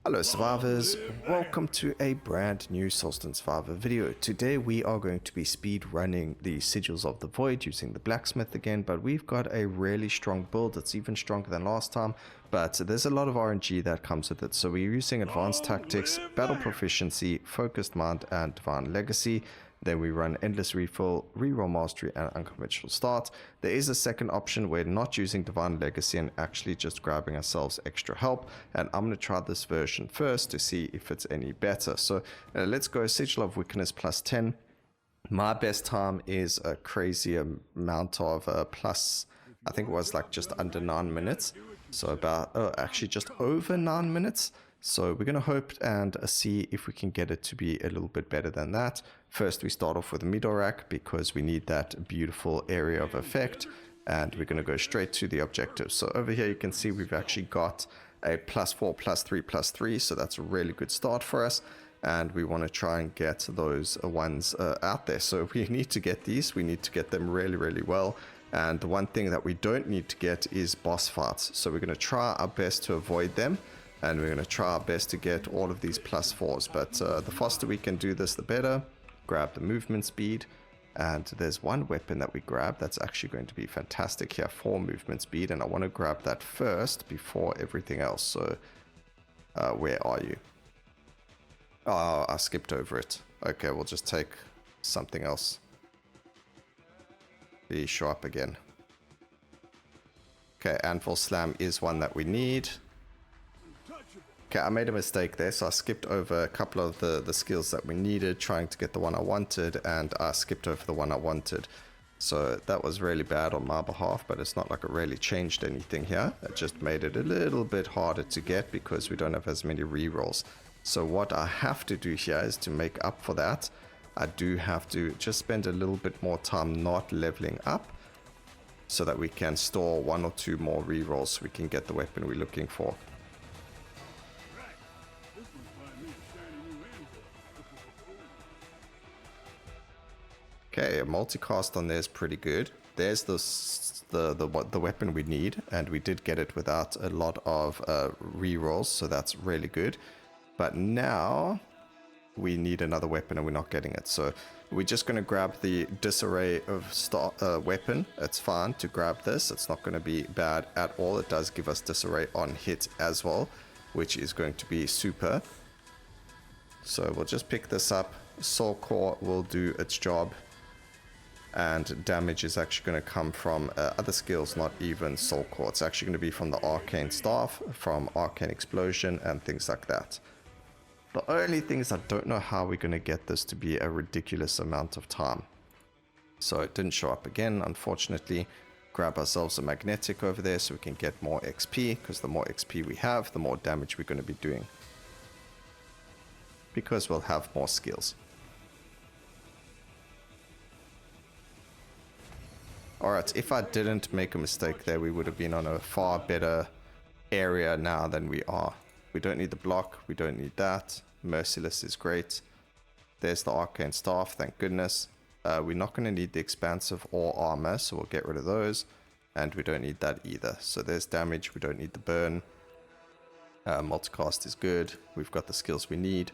Hello survivors, welcome to a brand new Soulstone survivor video. Today we are going to be speed running the Sigils of the Void using the Blacksmith again, but we've got a really strong build. It's even stronger than last time, but there's a lot of RNG that comes with it. So we're using advanced tactics, battle proficiency, focused mind, and divine legacy. Then we run endless refill, reroll mastery, and unconventional start. There is a second option where not using divine legacy and actually just grabbing ourselves extra help. And I'm going to try this version first to see if it's any better. So let's go Sigil of Wickedness plus 10. My best time is a crazy amount of plus, I think it was like just under 9 minutes. So about, actually just over 9 minutes. So we're going to hope and see if we can get it to be a little bit better than that. First, we start off with Midorahk because we need that beautiful area of effect. And we're going to go straight to the objective. So over here, you can see we've actually got a +4, +3, +3. So that's a really good start for us. And we want to try and get those ones out there. So we need to get these. We need to get them really, really well. And the one thing that we don't need to get is boss fights. So we're going to try our best to avoid them. And we're going to try our best to get all of these +4s. But the faster we can do this, the better. Grab the movement speed. And there's one weapon that we grab that's actually going to be fantastic here for movement speed. And I want to grab that first before everything else. So where are you? Oh, I skipped over it. Okay, we'll just take something else. Be sharp again. Okay, Anvil Slam is one that we need. Okay, I made a mistake there, so I skipped over a couple of the skills that we needed, trying to get the one I wanted, and I skipped over the one I wanted. So that was really bad on my behalf, but it's not like it really changed anything here. It just made it a little bit harder to get because we don't have as many rerolls. So what I have to do here is to make up for that. I do have to just spend a little bit more time not leveling up so that we can store 1 or 2 more rerolls so we can get the weapon we're looking for. Okay, a multicast on there is pretty good. There's the weapon we need, and we did get it without a lot of rerolls, so that's really good. But now we need another weapon, and we're not getting it. So we're just going to grab the disarray of weapon. It's fine to grab this. It's not going to be bad at all. It does give us disarray on hit as well, which is going to be super. So we'll just pick this up. Soul Core will do its job. And damage is actually going to come from other skills, not even Soul Core. It's actually going to be from the Arcane Staff, from Arcane Explosion, and things like that. The only thing is I don't know how we're going to get this to be a ridiculous amount of time. So it didn't show up again, unfortunately. Grab ourselves a magnetic over there so we can get more XP, because the more XP we have, the more damage we're going to be doing. Because we'll have more skills. Alright, if I didn't make a mistake there, we would have been on a far better area now than we are. We don't need the block, we don't need that. Merciless is great. There's the Arcane Staff, thank goodness. We're not going to need the Expansive or Armor, so we'll get rid of those. And we don't need that either. So there's damage, we don't need the burn. Multicast is good, we've got the skills we need.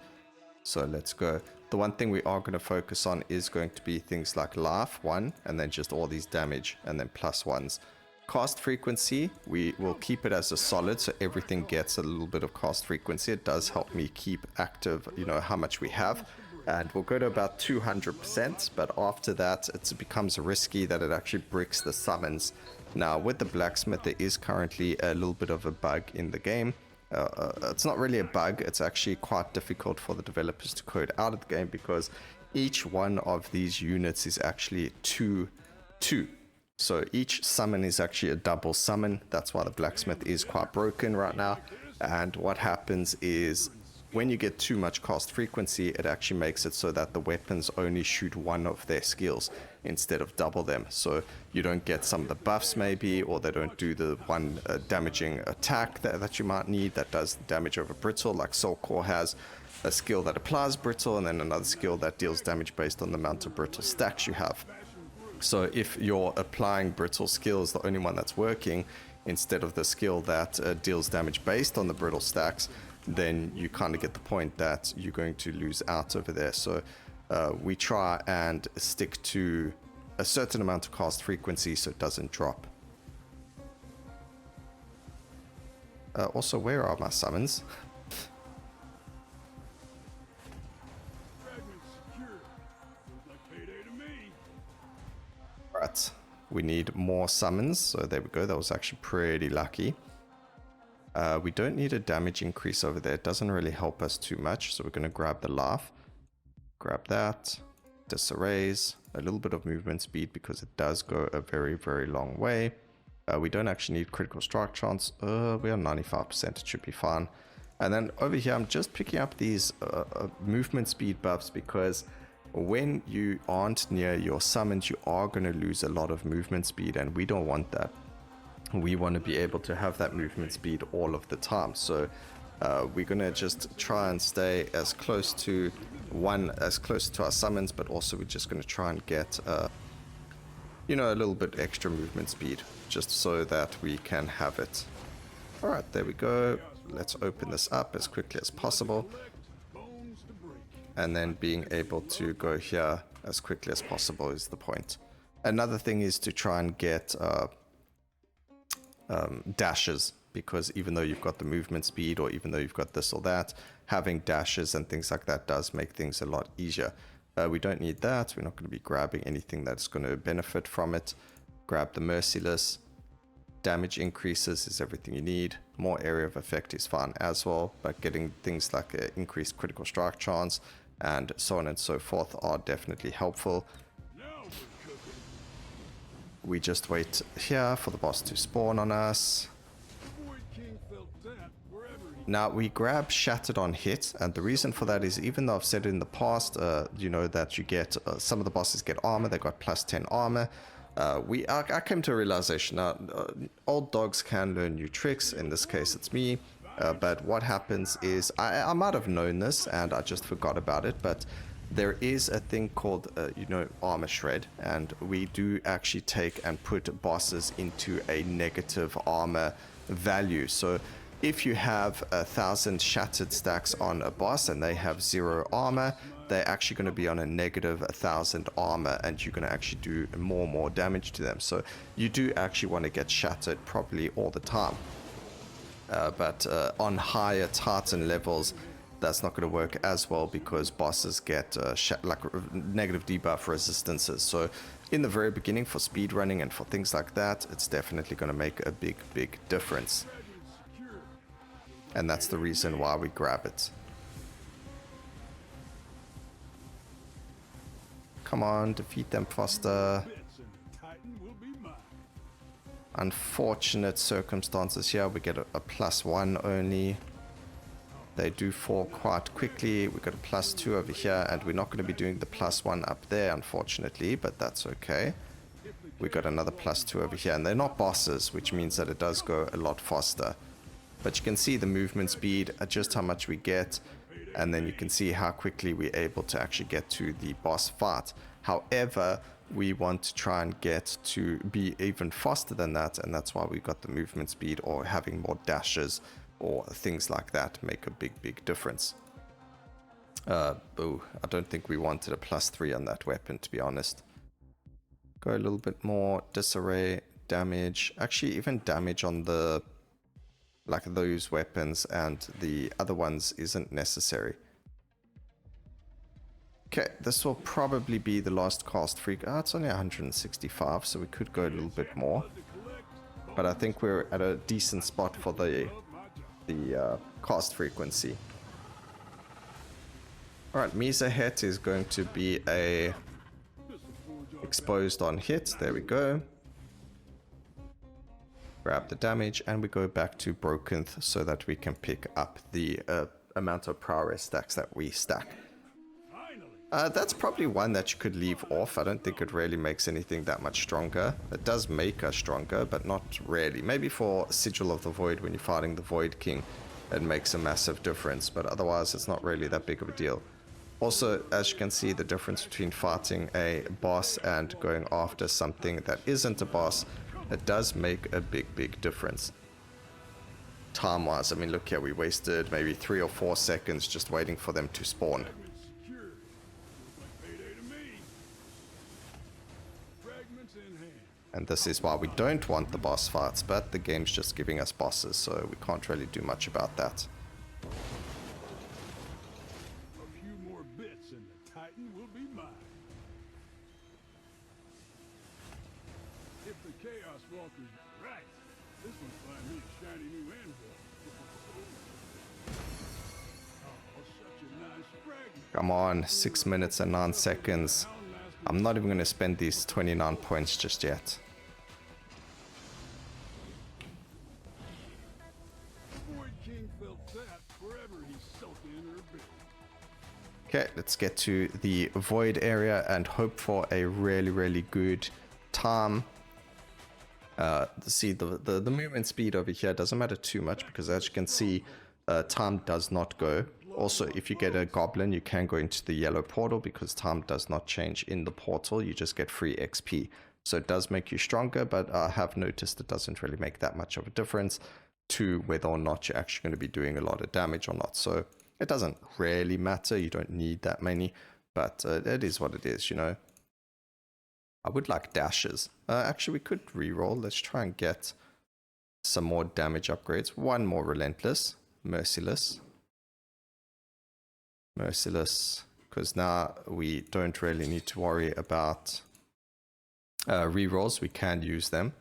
So let's go. The one thing we are going to focus on is going to be things like life, 1, and then just all these damage, and then +1s. Cast frequency, we will keep it as a solid, so everything gets a little bit of cast frequency. It does help me keep active, you know, how much we have. And we'll go to about 200%, but after that, it becomes risky that it actually bricks the summons. Now, with the Blacksmith, there is currently a little bit of a bug in the game. It's not really a bug, it's actually quite difficult for the developers to code out of the game because each one of these units is actually 2. So each summon is actually a double summon. That's why the Blacksmith is quite broken right now. And what happens is when you get too much cast frequency, it actually makes it so that the weapons only shoot one of their skills instead of double them. So you don't get some of the buffs maybe, or they don't do the one damaging attack that you might need that does damage over Brittle, like Soul Core has a skill that applies Brittle and then another skill that deals damage based on the amount of Brittle stacks you have. So if you're applying Brittle skills, the only one that's working, instead of the skill that deals damage based on the Brittle stacks, then you kind of get the point that you're going to lose out over there. So we try and stick to a certain amount of cast frequency so it doesn't drop. Also, where are my summons? Right, we need more summons, so there we go. That was actually pretty lucky. We don't need a damage increase over there. It doesn't really help us too much, so we're going to grab the life. Grab that. Disarrays. A little bit of movement speed because it does go a very, very long way. We don't actually need critical strike chance. We are 95%. It should be fine. And then over here, I'm just picking up these movement speed buffs because when you aren't near your summons, you are going to lose a lot of movement speed, and we don't want that. We want to be able to have that movement speed all of the time. So we're going to just try and stay as close to our summons, but also we're just going to try and get you know, a little bit extra movement speed just so that we can have it. All right, there we go. Let's open this up as quickly as possible, and then being able to go here as quickly as possible is the point. Another thing is to try and get dashes, because even though you've got the movement speed, or even though you've got this or that, having dashes and things like that does make things a lot easier. We don't need that. We're not going to be grabbing anything that's going to benefit from it. Grab the Merciless. Damage increases is everything you need. More area of effect is fine as well, but getting things like increased critical strike chance and so on and so forth are definitely helpful. We just wait here for the boss to spawn on us. Now we grab Shattered on hit, and the reason for that is, even though I've said it in the past, you know, that you get some of the bosses get armor. They got plus 10 armor. I came to a realization now, old dogs can learn new tricks. In this case, it's me. But what happens is, I might have known this and I just forgot about it, but there is a thing called, you know, armor shred, and we do actually take and put bosses into a negative armor value. So if you have 1,000 shattered stacks on a boss and they have 0 armor, they're actually going to be on a negative 1,000 armor, and you're going to actually do more damage to them. So you do actually want to get shattered probably all the time. But on higher Titan levels, that's not going to work as well, because bosses get like negative debuff resistances. So in the very beginning, for speedrunning and for things like that, it's definitely going to make a big difference. And that's the reason why we grab it. Come on, defeat them faster. Unfortunate circumstances here. We get a +1 only. They do fall quite quickly. We got a +2 over here, and we're not going to be doing the +1 up there, unfortunately, but that's okay. We got another +2 over here, and they're not bosses, which means that it does go a lot faster. But you can see the movement speed, just how much we get, and then you can see how quickly we're able to actually get to the boss fight. However, we want to try and get to be even faster than that, and that's why we got the movement speed, or having more dashes or things like that make a big difference. Boo, I don't think we wanted a +3 on that weapon, to be honest. Go a little bit more disarray, damage, actually even damage on the, like those weapons, and the other ones isn't necessary. Okay, this will probably be the last cast freak. It's only 165, so we could go a little bit more. But I think we're at a decent spot for the cast frequency. Alright, Mhyzahet is going to be a exposed on hit. There we go. Grab the damage, and we go back to Kenth so that we can pick up the amount of Prowess Stacks that we stack. That's probably one that you could leave off. I don't think it really makes anything that much stronger. It does make us stronger, but not really. Maybe for Sigil of the Void, when you're fighting the Void King, it makes a massive difference, but otherwise it's not really that big of a deal. Also, as you can see, the difference between fighting a boss and going after something that isn't a boss, it does make a big difference. time-wise. I mean, look here, we wasted maybe 3 or 4 seconds just waiting for them to spawn. And this is why we don't want the boss fights, but the game's just giving us bosses, so we can't really do much about that. A few more bits and the Titan will be mine. If the Chaos Walker's right, this one's find me a shiny new anvil. Oh, such a nice fragment. Come on, 6 minutes and 9 seconds. I'm not even going to spend these 29 points just yet. Okay, let's get to the void area and hope for a really good time. See, the movement speed over here doesn't matter too much because as you can see, time does not go. Also, if you get a goblin, you can go into the yellow portal because time does not change in the portal. You just get free XP. So it does make you stronger, but I have noticed it doesn't really make that much of a difference to whether or not you're actually going to be doing a lot of damage or not. So it doesn't really matter. You don't need that many, but it is what it is, you know. I would like dashes. Actually, we could reroll. Let's try and get some more damage upgrades. One more relentless, merciless. Merciless, because now we don't really need to worry about rerolls. We can use them.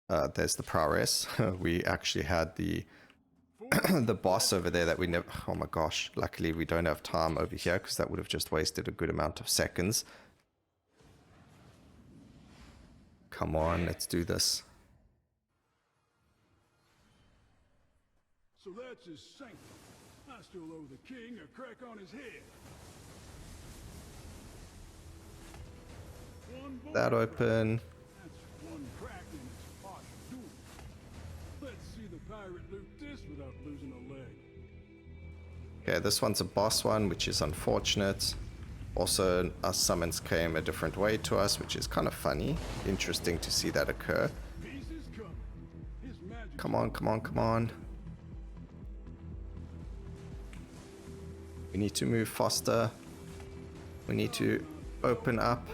There's the Prowess. We actually had the the boss over there that we never... Oh my gosh, luckily we don't have time over here because that would have just wasted a good amount of seconds. Come on, let's do this. So that's his sanctum. I still owe the king a crack on his head. That open. That's one crack in his pot of doom. Let's see the pirate loot this without losing a leg. Okay, this one's a boss one, which is unfortunate. Also, our summons came a different way to us, which is kind of funny. Interesting to see that occur. Come on, come on, come on. We need to move faster. We need to open up.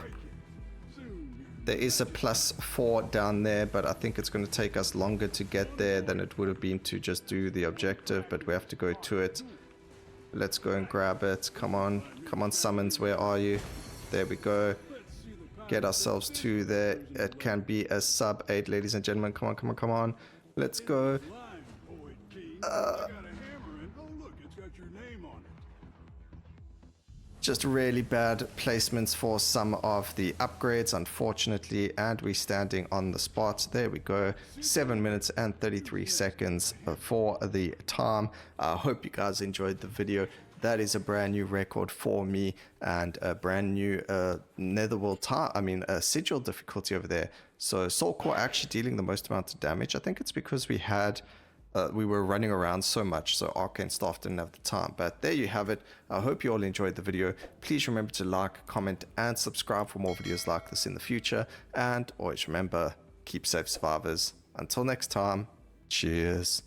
There is a +4 down there, but I think it's going to take us longer to get there than it would have been to just do the objective, but we have to go to it. Let's go and grab it. Come on. Come on, summons. Where are you? There we go. Get ourselves to there. It can be a sub-8, ladies and gentlemen. Come on, come on, come on. Let's go. Just really bad placements for some of the upgrades, unfortunately, and we're standing on the spot. There we go. 7 minutes and 33 seconds for the time. I hope you guys enjoyed the video. That is a brand new record for me and a brand new Netherworld time. I mean, sigil difficulty over there. So Soul Core actually dealing the most amount of damage. I think it's because we had we were running around so much, so Arcane staff didn't have the time. But there you have it. I hope you all enjoyed the video. Please remember to like, comment, and subscribe for more videos like this in the future. And always remember, keep safe, survivors. Until next time, cheers.